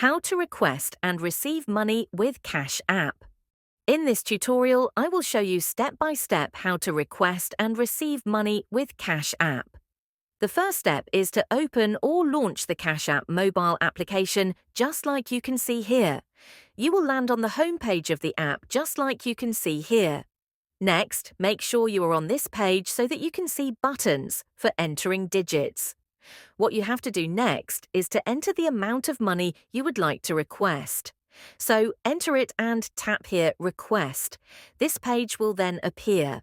How to request and receive money with Cash App. In this tutorial, I will show you step by step how to request and receive money with Cash App. The first step is to open or launch the Cash App mobile application just like you can see here. You will land on the home page of the app just like you can see here. Next, make sure you are on this page so that you can see buttons for entering digits. What you have to do next is to enter the amount of money you would like to request. So enter it and tap here Request. This page will then appear.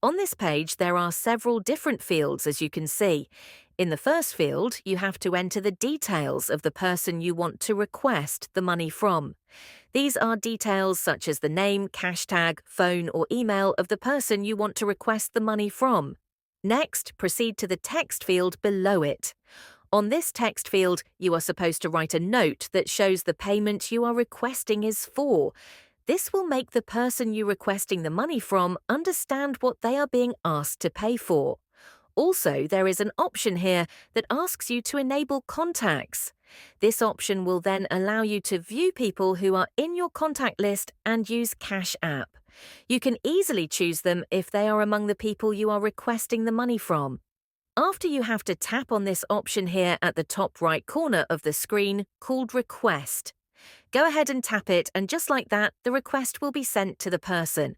On this page, there are several different fields, as you can see. In the first field, you have to enter the details of the person you want to request the money from. These are details such as the name, cash tag, phone, or email of the person you want to request the money from. Next, proceed to the text field below it. On this text field, you are supposed to write a note that shows the payment you are requesting is for. This will make the person you're requesting the money from understand what they are being asked to pay for. Also, there is an option here that asks you to enable contacts. This option will then allow you to view people who are in your contact list and use Cash App. You can easily choose them if they are among the people you are requesting the money from. After you have to tap on this option here at the top right corner of the screen called Request. Go ahead and tap it, and just like that, the request will be sent to the person.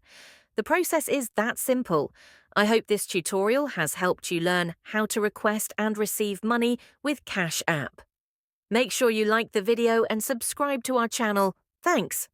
The process is that simple. I hope this tutorial has helped you learn how to request and receive money with Cash App. Make sure you like the video and subscribe to our channel. Thanks.